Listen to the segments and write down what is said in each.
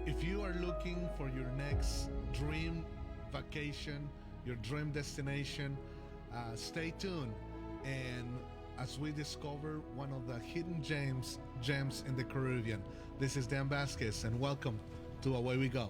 If you are looking for your next dream vacation, your dream destination, stay tuned. And as we discover one of the hidden gems in the Caribbean, this is Dan Vasquez, and welcome to Away We Go.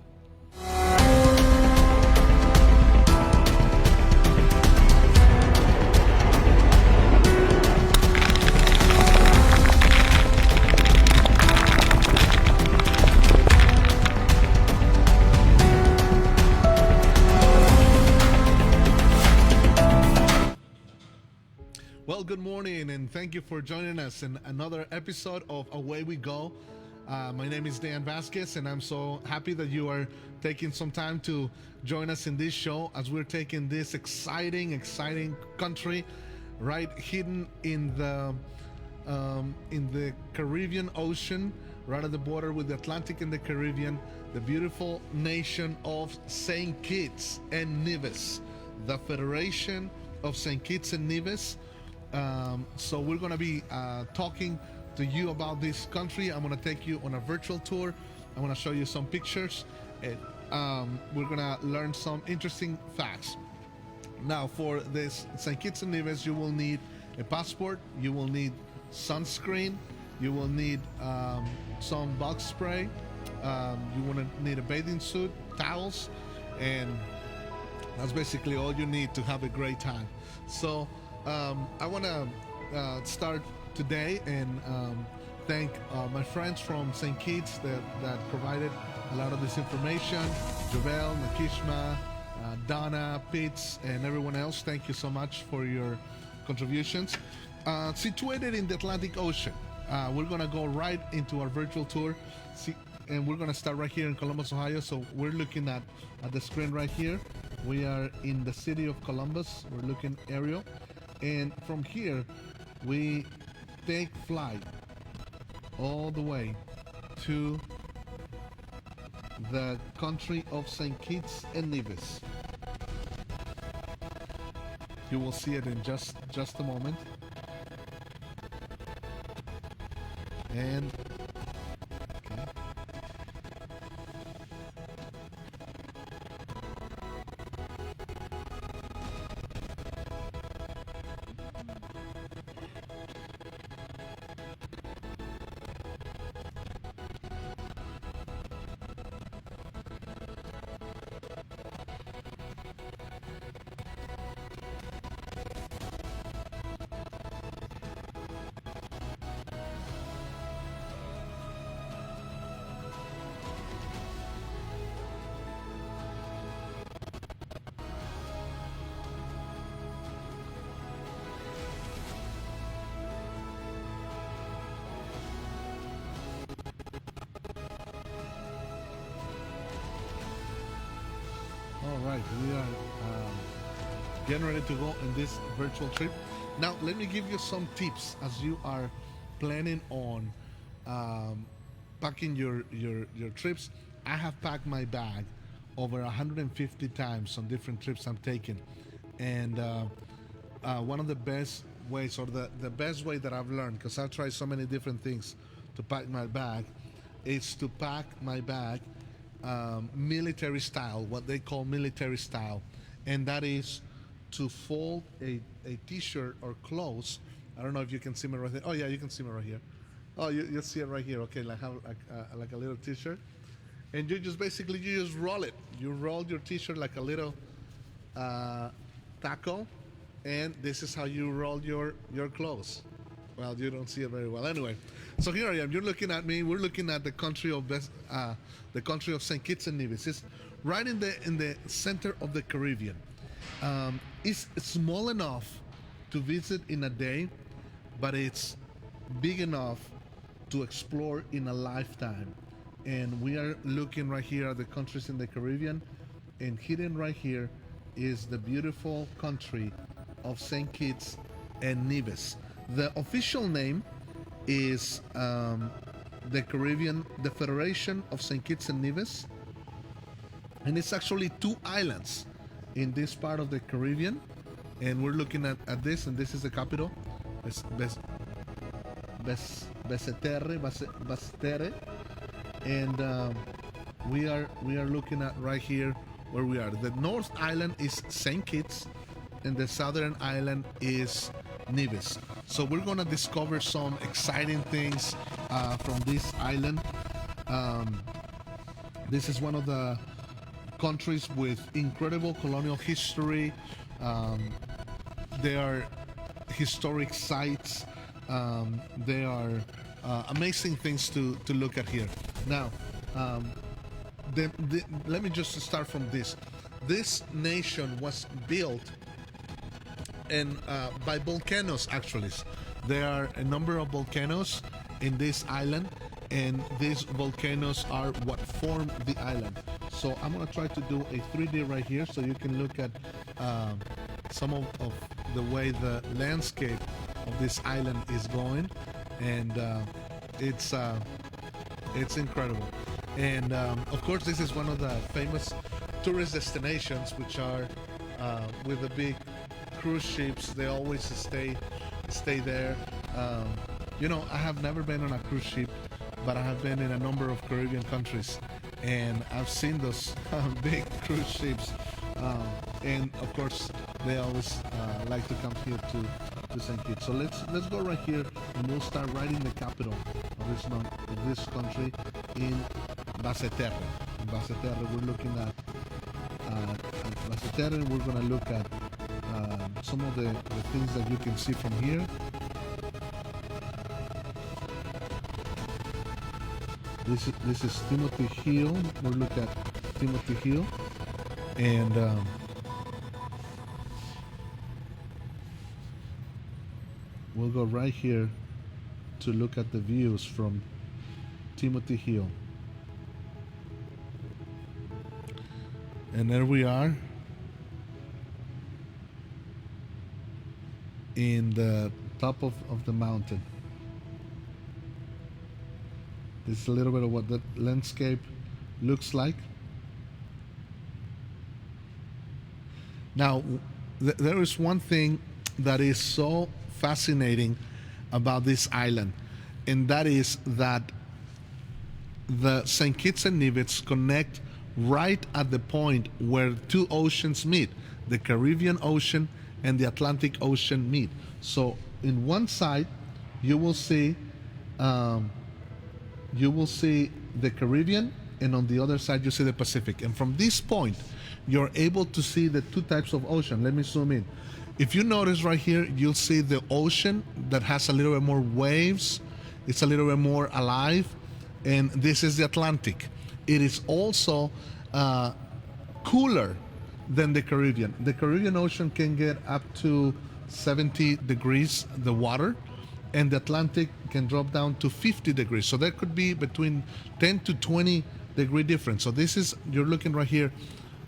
Well, good morning, and thank you for joining us in another episode of Away We Go. My name is Dan Vasquez, and I'm so happy that you are taking some time to join us in this show as we're taking this exciting country right hidden in the Caribbean Ocean, right at the border with the Atlantic and the Caribbean, the beautiful nation of St. Kitts and Nevis, the Federation of St. Kitts and Nevis. So we're going to be talking to you about this country. I'm going to take you on a virtual tour. I'm going to show you some pictures, and we're going to learn some interesting facts. Now, for this St. Kitts and Nevis, you will need a passport, you will need sunscreen, you will need some bug spray, you will need a bathing suit, towels, and that's basically all you need to have a great time. So I want to start today and thank my friends from St. Kitts that provided a lot of this information. Jovel, Nakishma, Donna, Pitts, and everyone else. Thank you so much for your contributions. Situated in the Atlantic Ocean, we're going to go right into our virtual tour. And we're going to start right here in Columbus, Ohio. So we're looking at the screen right here. We are in the city of Columbus. We're looking aerial. And from here, we take flight all the way to the country of St. Kitts and Nevis. You will see it in just a moment. And okay. All right, we are getting ready to go in this virtual trip. Now, let me give you some tips as you are planning on packing your trips. I have packed my bag over 150 times on different trips I'm taking, and one of the best ways, or the best way that I've learned, because I've tried so many different things to pack my bag, is to pack my bag military style, what they call military style, and that is to fold a t-shirt or clothes. I don't know if you can see me right there. Oh yeah, you can see me right here. Oh, you see it right here. Okay, like a little t-shirt, and you just basically you just roll it. You roll your t-shirt like a little taco, and this is how you roll your clothes. Well, you don't see it very well. Anyway, so here I am. You're looking at me. We're looking at the country of St. Kitts and Nevis. It's right in the center of the Caribbean. It's small enough to visit in a day, but it's big enough to explore in a lifetime. And we are looking right here at the countries in the Caribbean, and hidden right here is the beautiful country of St. Kitts and Nevis. The official name is the Federation of St. Kitts and Nevis, and it's actually two islands in this part of the Caribbean. And we're looking at this, and this is the capital. It's Basseterre, and we are looking at right here where we are. The North Island is St. Kitts, and the Southern Island is Nevis. So we're gonna discover some exciting things from this island. Um, this is one of the countries with incredible colonial history. Um, there are historic sites. There are amazing things to look at here. Now, let me just start from this. This nation was built and by volcanoes. Actually, there are a number of volcanoes in this island, and these volcanoes are what form the island. So I'm gonna try to do a 3D right here so you can look at some of the way the landscape of this island is going, and it's incredible. And of course, this is one of the famous tourist destinations, which are with the big cruise ships. They always stay there. I have never been on a cruise ship, but I have been in a number of Caribbean countries, and I've seen those big cruise ships. And of course, they always like to come here to St. Kitts. So let's go right here, and we'll start writing the capital of this country in Basseterre. In Basseterre, we're looking at Basseterre, and we're going to look at some of the things that you can see from here. This is Timothy Hill. We'll look at Timothy Hill, and we'll go right here to look at the views from Timothy Hill. And there we are in the top of the mountain. This is a little bit of what the landscape looks like. Now, there is one thing that is so fascinating about this island, and that is that the St. Kitts and Nevis connect right at the point where two oceans meet, the Caribbean Ocean and the Atlantic Ocean meet. So in one side, you will see the Caribbean, and on the other side you see the Pacific. And from this point, you're able to see the two types of ocean. Let me zoom in. If you notice right here, you'll see the ocean that has a little bit more waves. It's a little bit more alive. And this is the Atlantic. It is also cooler than the Caribbean. The Caribbean Ocean can get up to 70 degrees, the water, and the Atlantic can drop down to 50 degrees. So there could be between 10 to 20 degree difference. So this is, you're looking right here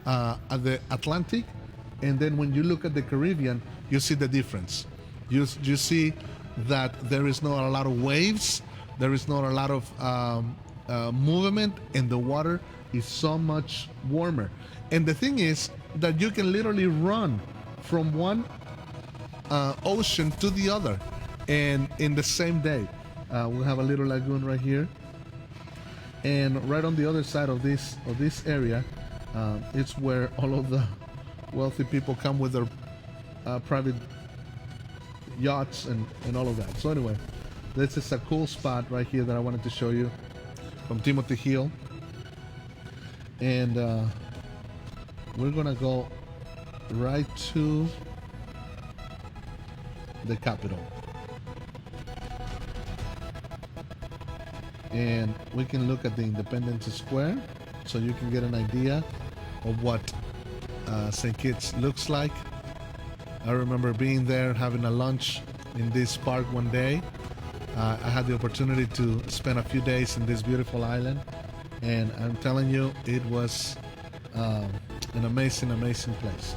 at the Atlantic, and then when you look at the Caribbean, you see the difference. You see that there is not a lot of waves, there is not a lot of movement, and the water is so much warmer. And the thing is that you can literally run from one ocean to the other, and in the same day. We'll have a little lagoon right here, and right on the other side of this area, it's where all of the wealthy people come with their private yachts and all of that. So anyway, this is a cool spot right here that I wanted to show you from Timothy Hill, and we're gonna go right to the capital, and we can look at the Independence Square so you can get an idea of what St. Kitts looks like. I remember being there, having a lunch in this park one day. I had the opportunity to spend a few days in this beautiful island, and I'm telling you, it was an amazing place.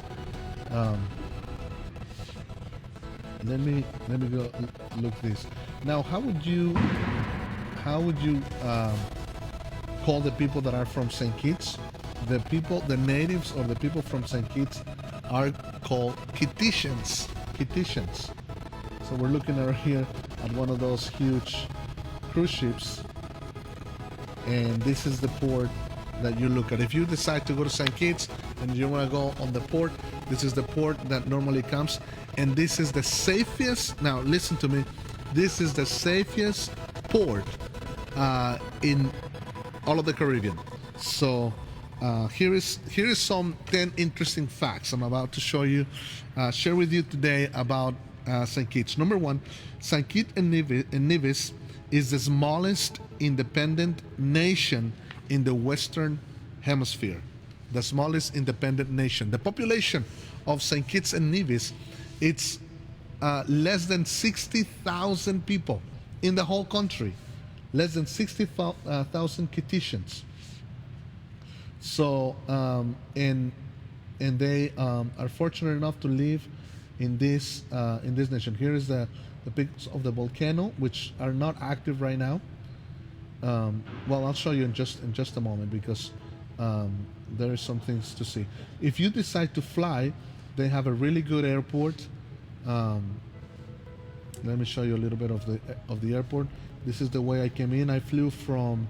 Let me go look this. Now, how would you call the people that are from St. Kitts? The natives or the people from St. Kitts are called Kittitians. So we're looking over here at one of those huge cruise ships, and this is the port that you look at. If you decide to go to St. Kitts and you want to go on the port, this is the port that normally comes, and this is the safest. Now listen to me, this is the safest port in all of the Caribbean. So here is some 10 interesting facts I'm about to share with you today about St. Kitts. Number one, St. Kitts and Nevis is the smallest independent nation in the Western Hemisphere. The smallest independent nation. The population of St. Kitts and Nevis, it's less than 60,000 people in the whole country. Less than 60,000 Kittitians. So, and they are fortunate enough to live in this nation. Here is the pics of the volcano, which are not active right now. Well, I'll show you in just a moment, because there are some things to see. If you decide to fly, they have a really good airport. Let me show you a little bit of the airport. This is the way I came in. I flew from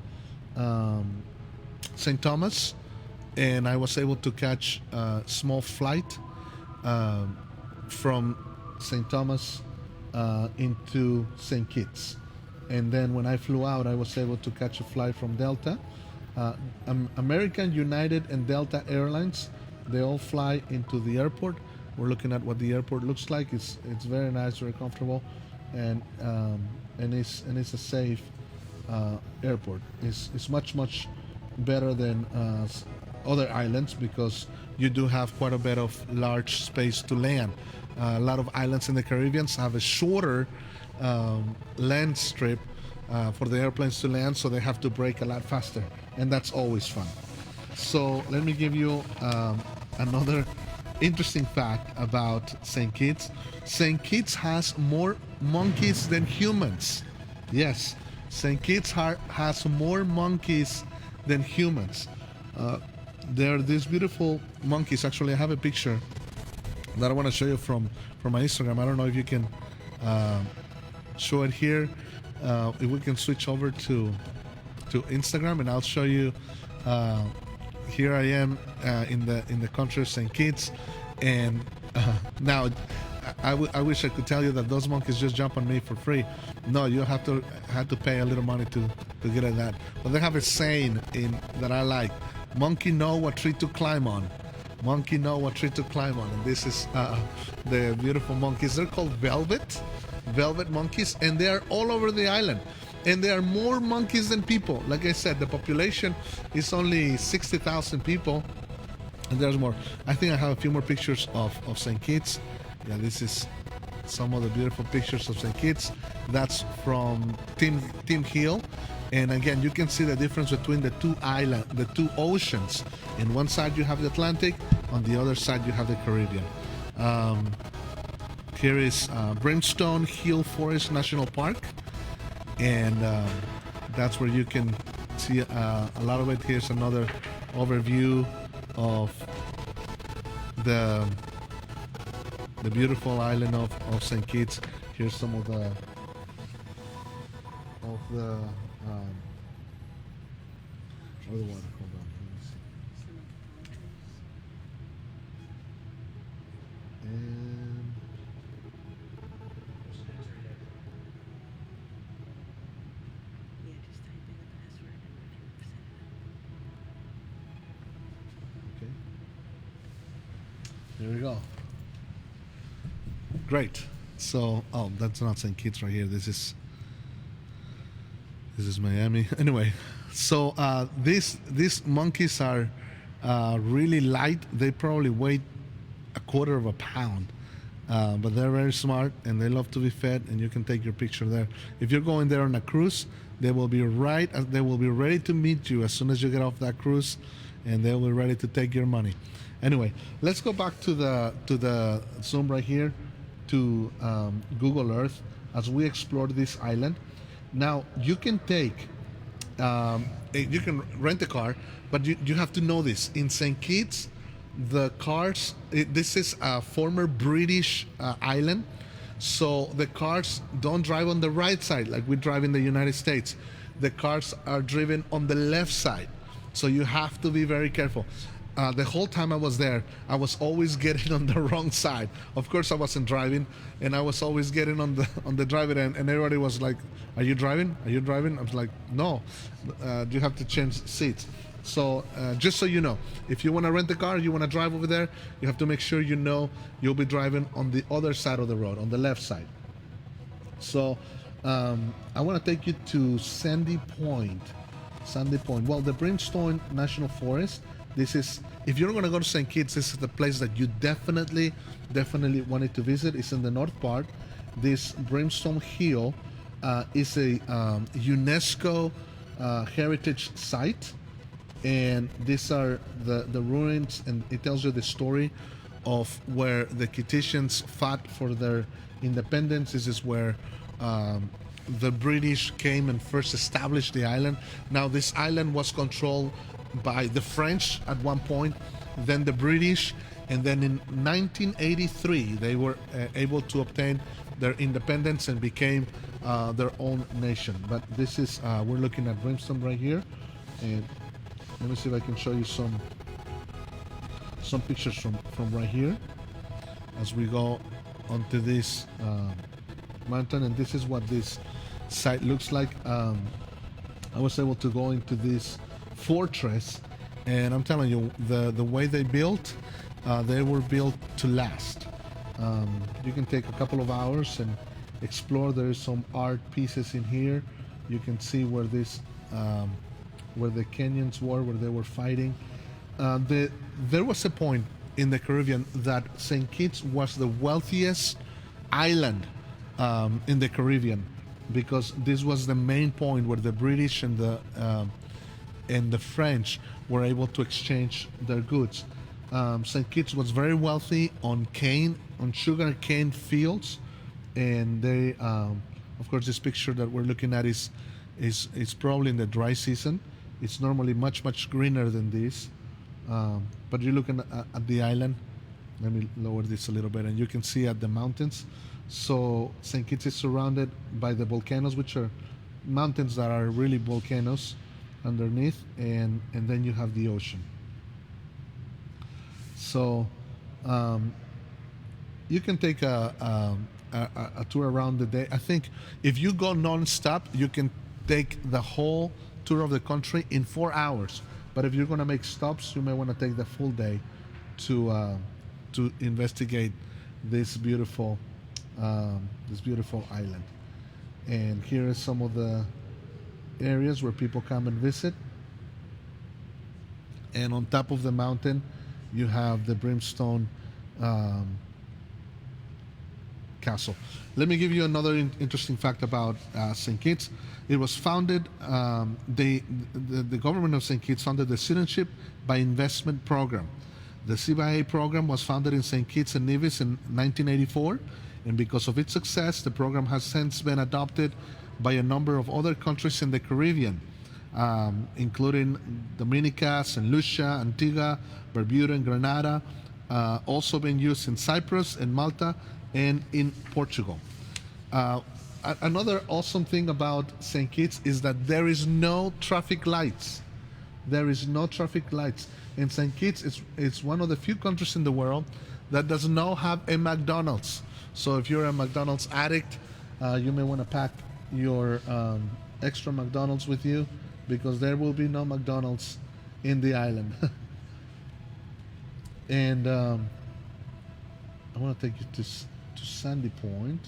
St. Thomas, and I was able to catch a small flight from St. Thomas into St. Kitts. And then when I flew out, I was able to catch a flight from Delta. American, United, and Delta Airlines, they all fly into the airport. We're looking at what the airport looks like. It's very nice, very comfortable, and it's a safe airport. It's much better than other islands, because you do have quite a bit of large space to land. A lot of islands in the Caribbean have a shorter land strip for the airplanes to land, so they have to brake a lot faster, and that's always fun. So let me give you another interesting fact about St. Kitts. St. Kitts has more monkeys than humans. Yes, St. Kitts has more monkeys than humans. There are these beautiful monkeys. Actually, I have a picture that I want to show you from my Instagram. I don't know if you can show it here. If we can switch over to Instagram, and I'll show you. Here I am in the country of St. Kitts, and now I wish I could tell you that those monkeys just jump on me for free. No, you have to pay a little money to get at that. But they have a saying that I like: "Monkey know what tree to climb on." Monkey know what tree to climb on, and this is the beautiful monkeys. They're called velvet monkeys, and they are all over the island. And there are more monkeys than people. Like I said, the population is only 60,000 people, and there's more. I think I have a few more pictures of St. Kitts. Yeah, this is some of the beautiful pictures of St. Kitts. That's from Tim Hill. And again, you can see the difference between the two oceans. In one side you have the Atlantic, on the other side you have the Caribbean. Here is Brimstone Hill Forest National Park, and that's where you can see a lot of it. Here's another overview of the beautiful island of St. Kitts. Here's some of the water. Hold on. And just type in the password and set it up. okay, there we go. Great. So, oh, that's not St. Kitts right here. This is Miami. Anyway, so these monkeys are really light. They probably weigh a quarter of a pound, but they're very smart, and they love to be fed, and you can take your picture there. If you're going there on a cruise, they will be ready to meet you as soon as you get off that cruise, and they will be ready to take your money. Anyway, let's go back to the zoom right here to Google Earth as we explore this island. Now you can you can rent a car, but you have to know this. In St. Kitts, the cars, this is a former British island, so the cars don't drive on the right side like we drive in the United States. The cars are driven on the left side. So you have to be very careful. The whole time I was there, I was always getting on the wrong side. Of course, I wasn't driving, and I was always getting on the driver end, and everybody was like, "Are you driving? Are you driving?" I was like, "No, you have to change seats." So just so you know, if you want to rent a car, you want to drive over there, you have to make sure you know you'll be driving on the other side of the road, on the left side. So I want to take you to Sandy Point. Sandy Point. Well, the Brimstone National Forest. This is, if you're going to go to St. Kitts, this is the place that you definitely wanted to visit. It's in the north part. This Brimstone Hill is a UNESCO heritage site, and these are the ruins, and it tells you the story of where the Kittitians fought for their independence. This is where the British came and first established the island. Now, this island was controlled by the French at one point, then the British, and then in 1983 they were able to obtain their independence and became their own nation. But this is, we're looking at Brimstone right here, and let me see if I can show you some pictures from right here as we go onto this mountain. And this is what this site looks like. I was able to go into this fortress, and I'm telling you, the way they built, they were built to last. You can take a couple of hours and explore. There is some art pieces in here. You can see where this where the Kenyans were, where they were fighting. There was a point in the Caribbean that St. Kitts was the wealthiest island in the Caribbean, because this was the main point where the British and the French were able to exchange their goods. St. Kitts was very wealthy on sugar cane fields, and they, of course, this picture that we're looking at is probably in the dry season. It's normally much greener than this, but you're looking at the island. Let me lower this a little bit, and you can see at the mountains. So St. Kitts is surrounded by the volcanoes, which are mountains that are really volcanoes underneath, and then you have the ocean. So you can take a tour around the day. I think if you go non-stop, you can take the whole tour of the country in 4 hours. But if you're going to make stops, you may want to take the full day to investigate this beautiful island. And here is some of the areas where people come and visit. And on top of the mountain, you have the Brimstone Castle. Let me give you another interesting fact about St. Kitts. It was founded, the government of St. Kitts founded the Citizenship by Investment Program. The CBIA program was founded in St. Kitts and Nevis in 1984, and because of its success, the program has since been adopted by a number of other countries in the Caribbean, including Dominica, St. Lucia, Antigua, Barbuda, and Grenada, also being used in Cyprus and Malta and in Portugal. Another awesome thing about St. Kitts is that there is no traffic lights. There is no traffic lights. And St. Kitts is one of the few countries in the world that does not have a McDonald's. So if you're a McDonald's addict, you may want to pack your extra McDonald's with you, because there will be no McDonald's in the island. And I want to take you to Sandy Point.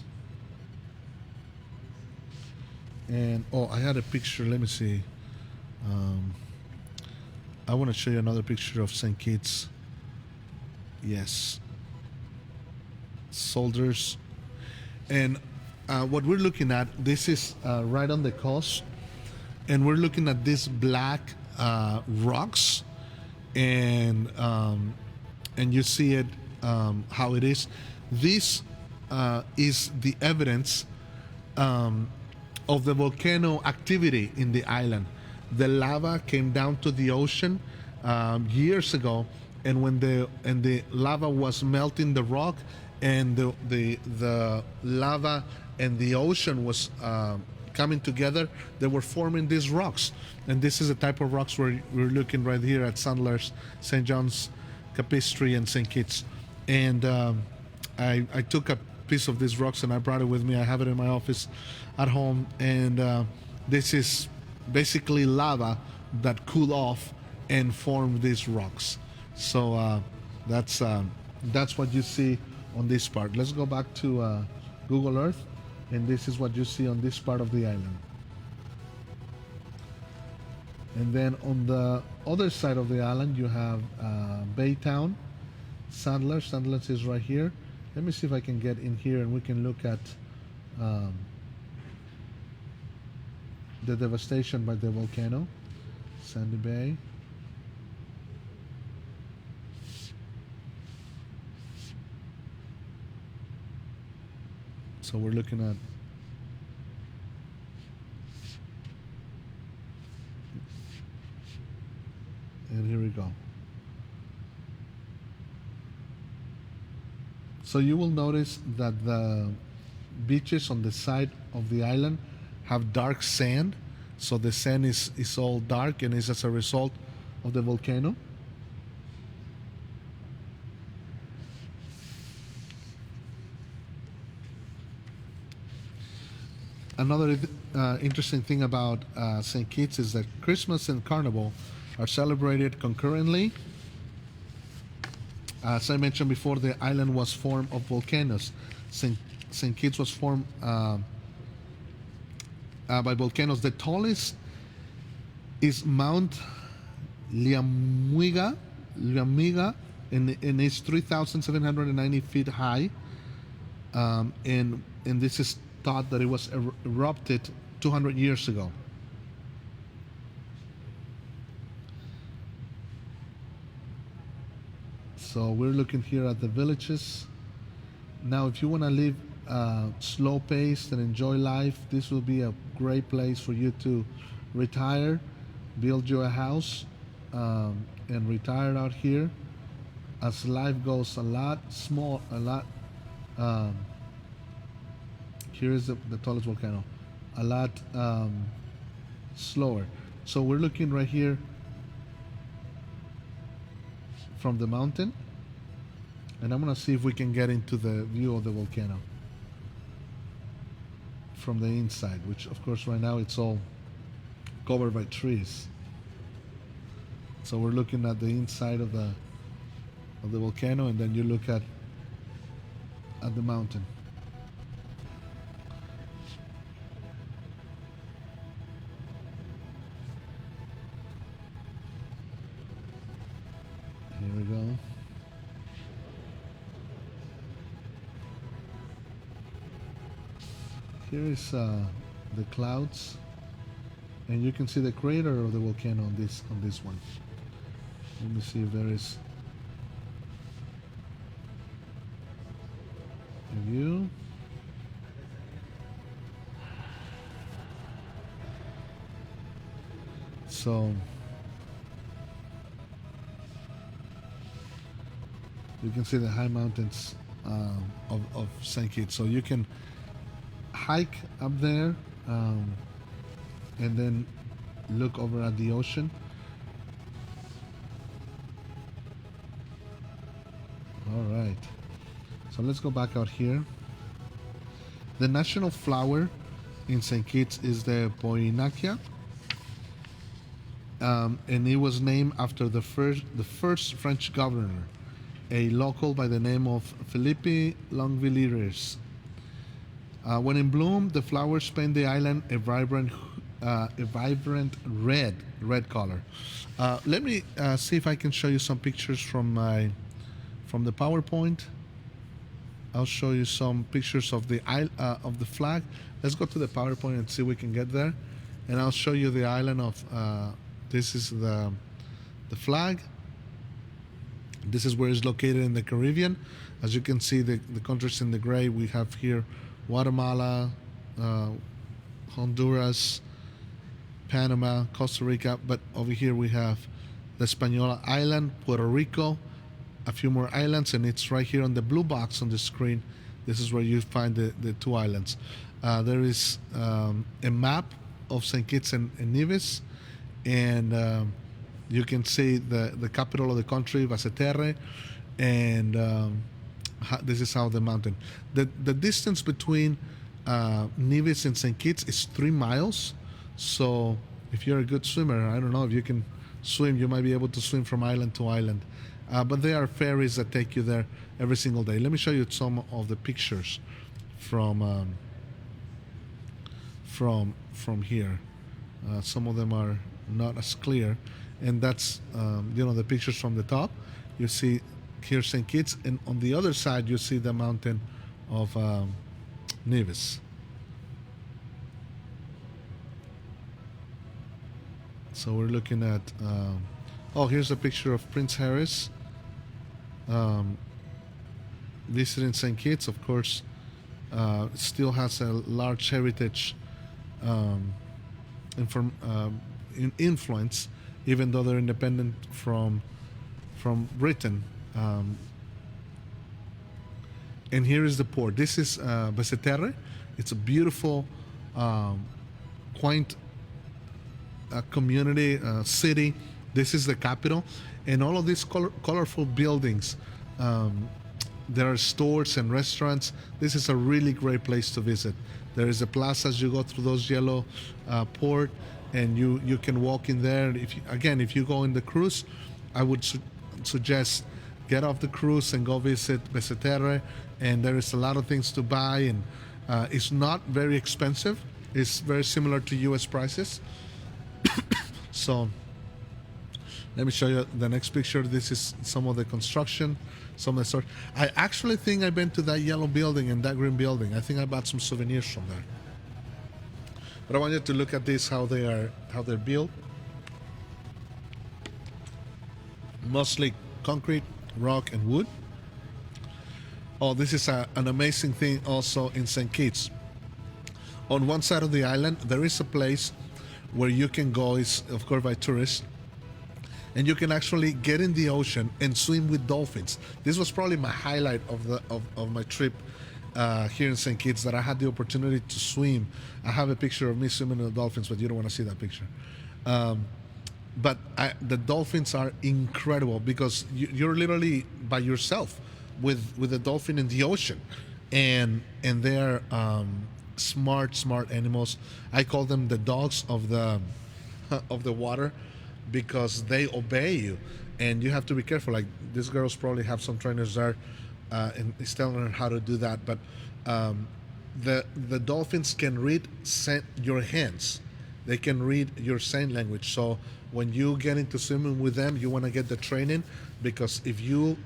And I had a picture. Let me see. I want to show you another picture of St. Kitts. Yes. Soldiers. And what we're looking at, this is right on the coast, and we're looking at these black rocks, and you see it how it is. This is the evidence of the volcano activity in the island. The lava came down to the ocean years ago, and when the lava was melting the rock, and the lava and the ocean was coming together, they were forming these rocks. And this is the type of rocks we're looking right here at Sandler's, St. John's Capistree, and St. Kitts. And I took a piece of these rocks and I brought it with me. I have it in my office at home. And this is basically lava that cooled off and formed these rocks. So that's what you see on this part. Let's go back to Google Earth, and this is what you see on this part of the island. And then on the other side of the island, you have Baytown, Sandler. Sandler is right here. Let me see if I can get in here and we can look at the devastation by the volcano. Sandy Bay. So we're looking at and here we go. So you will notice that the beaches on the side of the island have dark sand. So the sand is all dark and is as a result of the volcano. Another interesting thing about St. Kitts is that Christmas and Carnival are celebrated concurrently. As I mentioned before, the island was formed of volcanoes. St. Kitts was formed by volcanoes. The tallest is Mount Liamuiga, and it's 3,790 feet high. And this is thought that it was erupted 200 years ago. So we're looking here at the villages. Now, if you want to live slow paced and enjoy life, this will be a great place for you to retire, build you a house, and retire out here. As life goes here is the tallest volcano, a lot slower. So we're looking right here from the mountain, and I'm gonna see if we can get into the view of the volcano from the inside, which of course right now it's all covered by trees. So we're looking at the inside of the volcano, and then you look at the mountain. Here we go. Here is the clouds, and you can see the crater of the volcano on this one. Let me see if there is a view. So you can see the high mountains of St. Kitts. So you can hike up there and then look over at the ocean. All right. So let's go back out here. The national flower in St. Kitts is the Poinakia. And it was named after the first French governor, a local by the name of Philippe Longuevillers. When in bloom, the flowers paint the island a vibrant red color. Let me see if I can show you some pictures from the PowerPoint. I'll show you some pictures of the flag. Let's go to the PowerPoint and see if we can get there, and I'll show you the island of. This is the flag. This is where it's located in the Caribbean. As you can see, the countries in the gray, we have here Guatemala, Honduras, Panama, Costa Rica, but over here we have the Hispaniola Island, Puerto Rico, a few more islands, and it's right here on the blue box on the screen. This is where you find the two islands. There is a map of St. Kitts and Nevis, and you can see the capital of the country, Basseterre, and this is how the mountain. The distance between Nevis and St. Kitts is 3 miles. So if you're a good swimmer, I don't know if you can swim, you might be able to swim from island to island. But there are ferries that take you there every single day. Let me show you some of the pictures from here. Some of them are not as clear, and that's the pictures from the top. You see here St. Kitts, and on the other side you see the mountain of Nevis. So we're looking at here's a picture of Prince Harris visiting St. Kitts. Of course, it still has a large heritage influence, even though they're independent from Britain. And here is the port. This is Basseterre. It's a beautiful, quaint community, city. This is the capital, and all of these colorful buildings. There are stores and restaurants. This is a really great place to visit. There is a plaza as you go through those yellow port, and you can walk in there. If you go in the cruise, I would suggest get off the cruise and go visit Basseterre. And there is a lot of things to buy, and it's not very expensive. It's very similar to U.S. prices. So let me show you the next picture. This is some of the construction, some of the stores. I actually think I've been to that yellow building and that green building. I think I bought some souvenirs from there. But I want you to look at this, how they're built. Mostly concrete, rock, and wood. Oh, this is an amazing thing also in St. Kitts. On one side of the island, there is a place where you can go, is of course by tourists, and you can actually get in the ocean and swim with dolphins. This was probably my highlight of my trip here in St. Kitts, that I had the opportunity to swim. I have a picture of me swimming with the dolphins, but you don't want to see that picture. But the dolphins are incredible, because you're literally by yourself with a dolphin in the ocean, and they're smart animals. I call them the dogs of the water, because they obey you, and you have to be careful. Like, these girls probably have some trainers there, and is telling her how to do that. But the dolphins can read your hands. They can read your sign language. So when you get into swimming with them, you want to get the training, because if you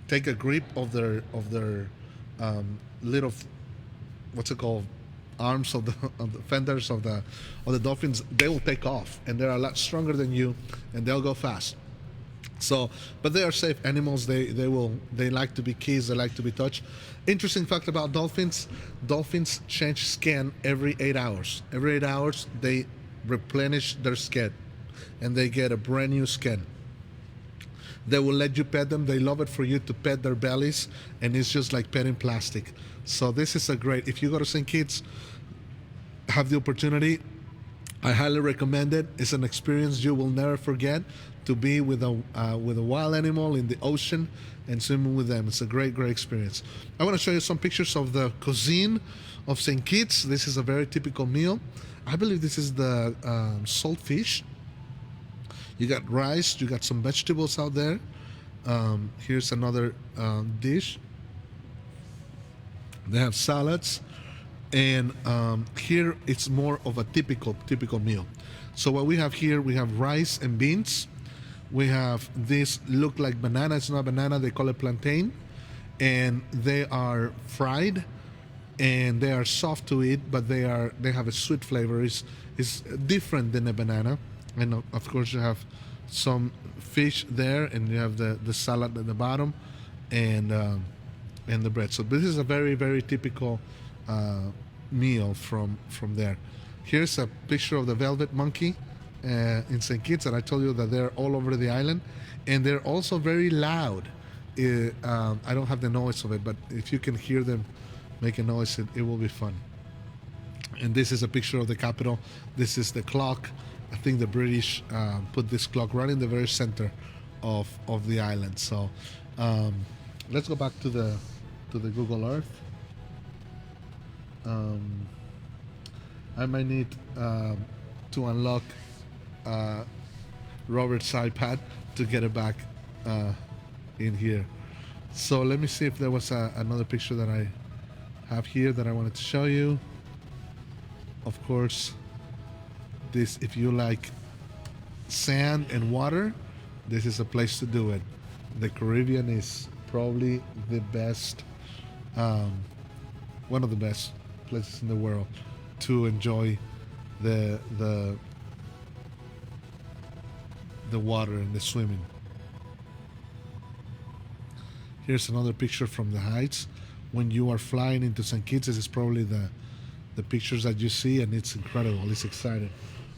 take a grip of their little, what's it called, arms of the fenders of the dolphins, they will take off, and they're a lot stronger than you, and they'll go fast. So, but they are safe animals. They like to be kissed. They like to be touched. Interesting fact about dolphins: dolphins change skin every 8 hours. Every 8 hours, they replenish their skin, and they get a brand new skin. They will let you pet them. They love it for you to pet their bellies, and it's just like petting plastic. So this is a great. If you go to St. Kitts, have the opportunity, I highly recommend it. It's an experience you will never forget, to be with a wild animal in the ocean and swimming with them. It's a great experience. I want to show you some pictures of the cuisine of St. Kitts. This is a very typical meal. I believe this is the salt fish. You got rice, you got some vegetables out there. Here's another dish. They have salads, and here it's more of a typical meal. So what we have here, we have rice and beans. We have this look like banana. It's not banana. They call it plantain, and they are fried, and they are soft to eat, but they have a sweet flavor. It's different than a banana, and of course you have some fish there, and you have the salad at the bottom, and the bread. So this is a very typical meal from there. Here's a picture of the velvet monkey in St. Kitts, and I told you that they're all over the island, and they're also very loud. I don't have the noise of it, but if you can hear them make a noise. It will be fun. And this is a picture of the capital. This is the clock. I think the British put this clock right in the very center of the island. So let's go back to the Google Earth. I might need to unlock Robert's iPad to get it back in here. So let me see if there was another picture that I have here that I wanted to show you. Of course, this, if you like sand and water, this is a place to do it. The Caribbean is probably the best, one of the best places in the world to enjoy the water and the swimming. Here's another picture from the heights. When you are flying into St. Kitts, this is probably the pictures that you see, and it's incredible. It's exciting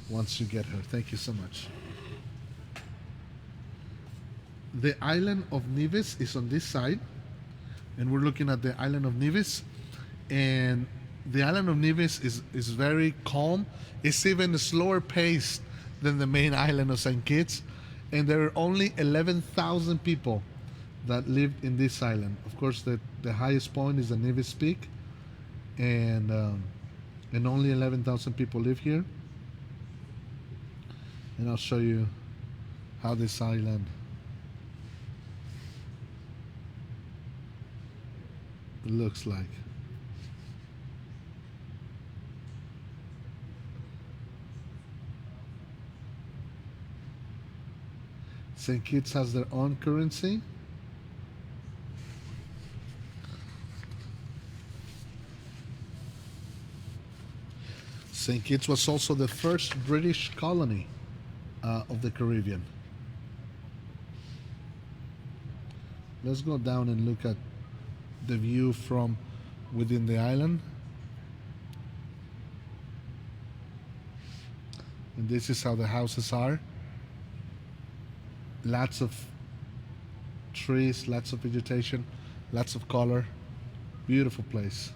once you get here. Thank you so much. The island of Nevis is on this side, and we're looking at the island of Nevis. And the island of Nevis is very calm. It's even slower paced than the main island of St. Kitts. And there are only 11,000 people that live in this island. Of course, the highest point is the Nevis Peak, and only 11,000 people live here. And I'll show you how this island looks like. St. Kitts has their own currency. St. Kitts was also the first British colony of the Caribbean. Let's go down and look at the view from within the island. And this is how the houses are. Lots of trees, lots of vegetation, lots of color. Beautiful place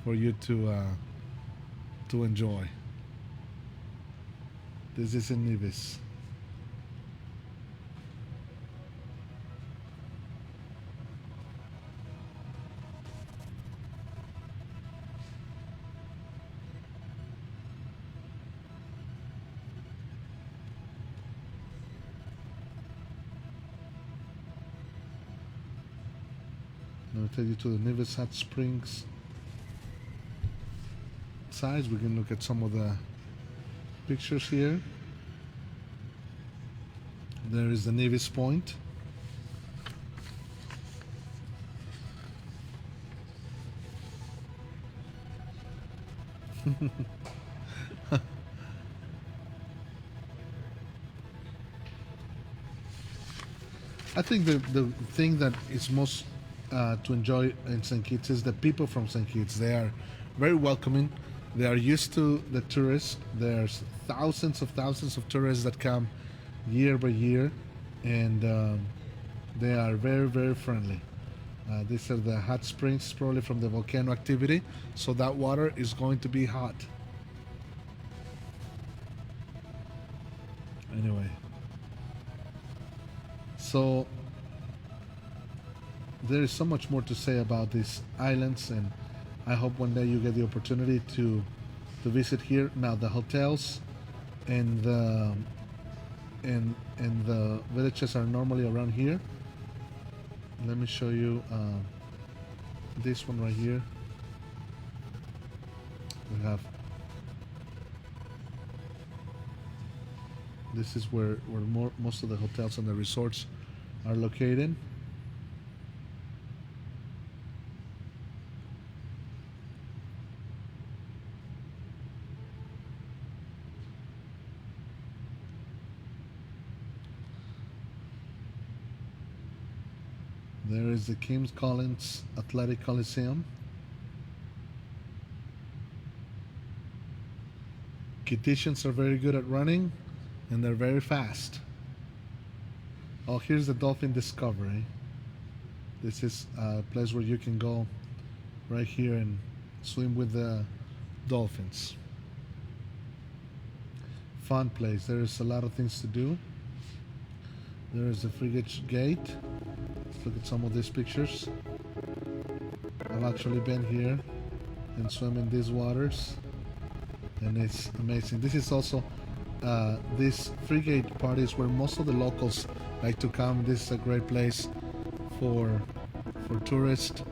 for you to enjoy. This is in Nevis. I'll take you to the Nevis Hot Springs sides. We can look at some of the pictures here. There is the Nevis Point. I think the thing that is most to enjoy in St. Kitts is the people from St. Kitts. They are very welcoming. They are used to the tourists. There's thousands of tourists that come year by year, and they are very, very friendly. These are the hot springs, probably from the volcano activity, so that water is going to be hot. Anyway, so there is so much more to say about these islands, and I hope one day you get the opportunity to visit here. Now the hotels and the villages are normally around here. Let me show you this one right here. We have, this is where most of the hotels and the resorts are located. There is the Kings Collins Athletic Coliseum. Kittitians are very good at running, and they're very fast. Oh, here's the Dolphin Discovery. This is a place where you can go right here and swim with the dolphins. Fun place. There's a lot of things to do. There is the frigate gate. Let's look at some of these pictures. I've actually been here and swim in these waters, and it's amazing. This is also this frigate party is where most of the locals like to come. This is a great place for tourists.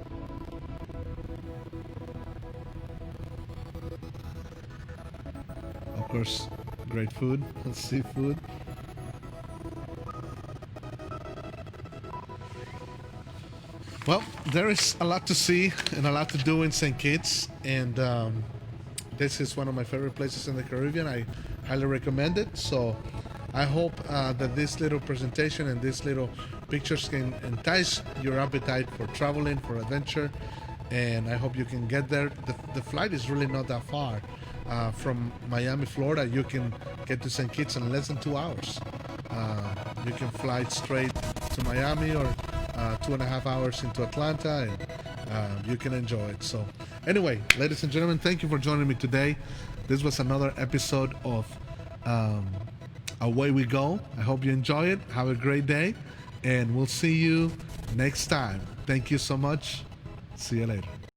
Of course, great food, seafood. Well, there is a lot to see and a lot to do in St. Kitts, and this is one of my favorite places in the Caribbean. I highly recommend it. So I hope that this little presentation and these little pictures can entice your appetite for traveling, for adventure, and I hope you can get there. The flight is really not that far. From Miami, Florida, you can get to St. Kitts in less than 2 hours. You can fly straight to Miami or 2.5 hours into Atlanta, and you can enjoy it. So anyway, ladies and gentlemen, thank you for joining me today. This was another episode of Away We Go. I hope you enjoy it. Have a great day, and we'll see you next time. Thank you so much. See you later.